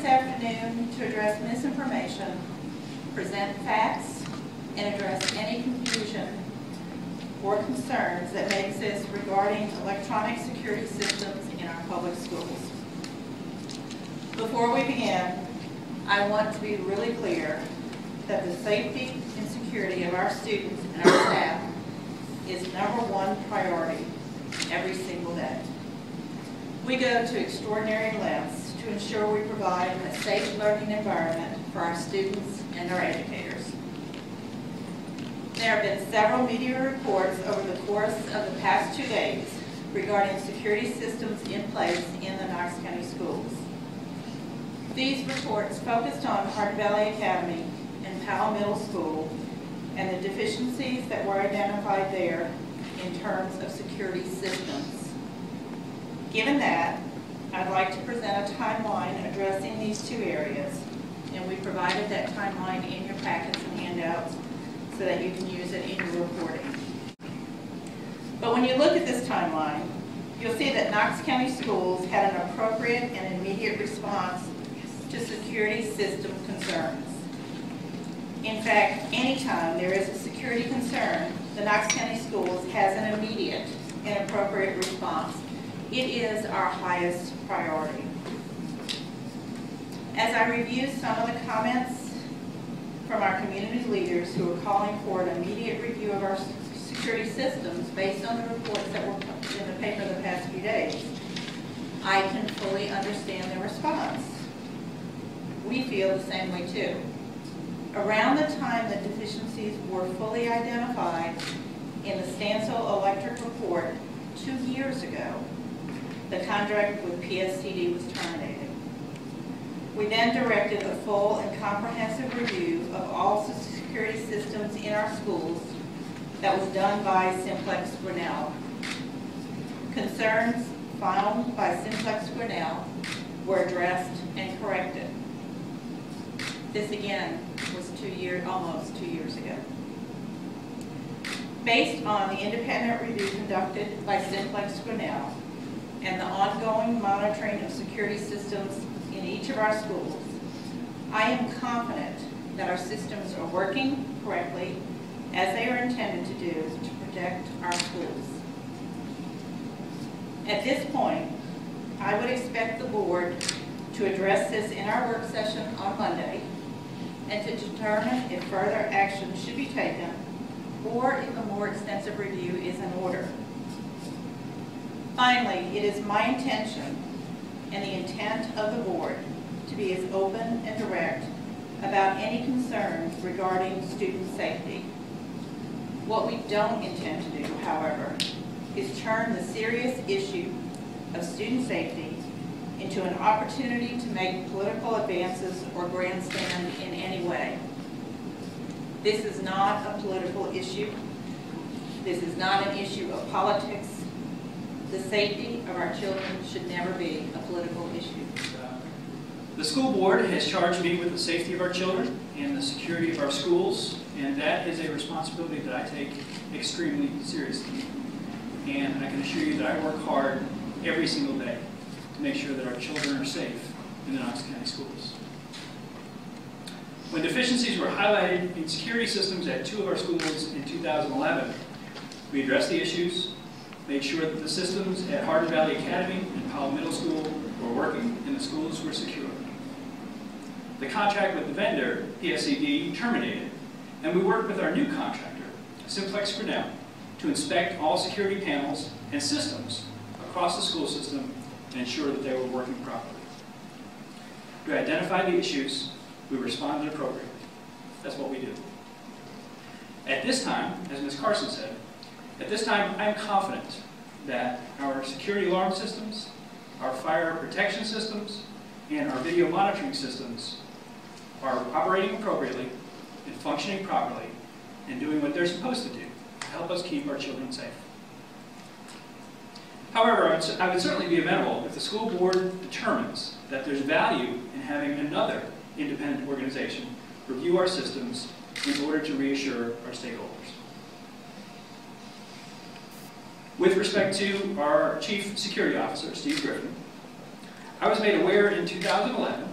this afternoon to address misinformation, present facts, and address any confusion or concerns that may exist regarding electronic security systems in our public schools. Before we begin, I want to be really clear that the safety and security of our students and our staff is #1 priority every single day. We go to extraordinary lengths to ensure we provide a safe learning environment for our students and our educators. There have been several media reports over the course of the past 2 days regarding security systems in place in the Knox County schools. These reports focused on Hardin Valley Academy and Powell Middle School and the deficiencies that were identified there in terms of security systems. Given that, I'd like to present a timeline addressing these 2 areas, and we provided that timeline in your packets and handouts so that you can use it in your reporting. But when you look at this timeline, you'll see that Knox County Schools had an appropriate and immediate response to security system concerns. In fact, anytime there is a security concern, the Knox County Schools has an immediate and appropriate response. It is our highest priority. As I review some of the comments from our community leaders who are calling for an immediate review of our security systems based on the reports that were in the paper the past few days, I can fully understand their response. We feel the same way too. Around the time that deficiencies were fully identified in the Stansel Electric report 2 years ago, the contract with PSCD was terminated. We then directed a full and comprehensive review of all security systems in our schools that was done by Simplex Grinnell. Concerns found by Simplex Grinnell were addressed and corrected. This again was almost 2 years ago. Based on the independent review conducted by Simplex Grinnell and the ongoing monitoring of security systems in each of our schools, I am confident that our systems are working correctly as they are intended to do to protect our schools. At this point, I would expect the board to address this in our work session on Monday and to determine if further action should be taken or if a more extensive review is in order. Finally, it is my intention and the intent of the board to be as open and direct about any concerns regarding student safety. What we don't intend to do, however, is turn the serious issue of student safety into an opportunity to make political advances or grandstand in any way. This is not a political issue. This is not an issue of politics. The safety of our children should never be a political issue. The school board has charged me with the safety of our children and the security of our schools, and that is a responsibility that I take extremely seriously. And I can assure you that I work hard every single day to make sure that our children are safe in the Knox County schools. When deficiencies were highlighted in security systems at 2 of our schools in 2011, we addressed the issues, made sure that the systems at Hardin Valley Academy and Powell Middle School were working and the schools were secure. The contract with the vendor, PSCD, terminated, and we worked with our new contractor, Simplex Grinnell, to inspect all security panels and systems across the school system and ensure that they were working properly. We identified the issues, we responded appropriately. That's what we do. At this time, as Ms. Carson said, at this time I am confident that our security alarm systems, our fire protection systems, and our video monitoring systems are operating appropriately and functioning properly and doing what they're supposed to do to help us keep our children safe. However, I would certainly be amenable if the school board determines that there's value in having another independent organization review our systems in order to reassure our stakeholders. With respect to our Chief Security Officer, Steve Griffin, I was made aware in 2011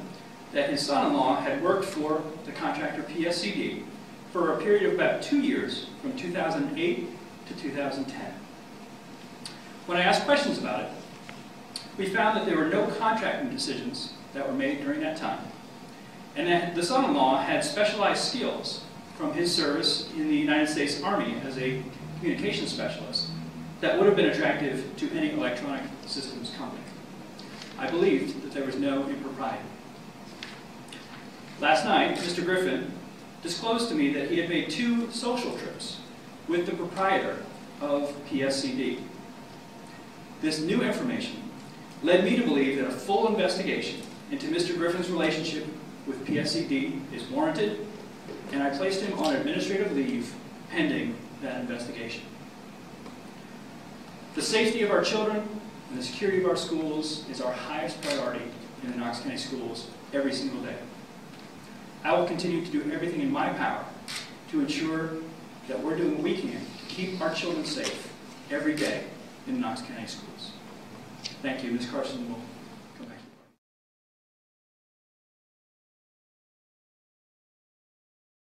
that his son-in-law had worked for the contractor PSCD for a period of about 2 years, from 2008 to 2010. When I asked questions about it, we found that there were no contracting decisions that were made during that time, and that the son-in-law had specialized skills from his service in the United States Army as a communications specialist that would have been attractive to any electronic systems company. I believed that there was no impropriety. Last night, Mr. Griffin disclosed to me that he had made 2 social trips with the proprietor of PSCD. This new information led me to believe that a full investigation into Mr. Griffin's relationship with PSCD is warranted, and I placed him on administrative leave pending that investigation. The safety of our children and the security of our schools is our highest priority in the Knox County Schools every single day. I will continue to do everything in my power to ensure that we're doing what we can to keep our children safe every day in the Knox County Schools. Thank you. Ms. Carson will come back.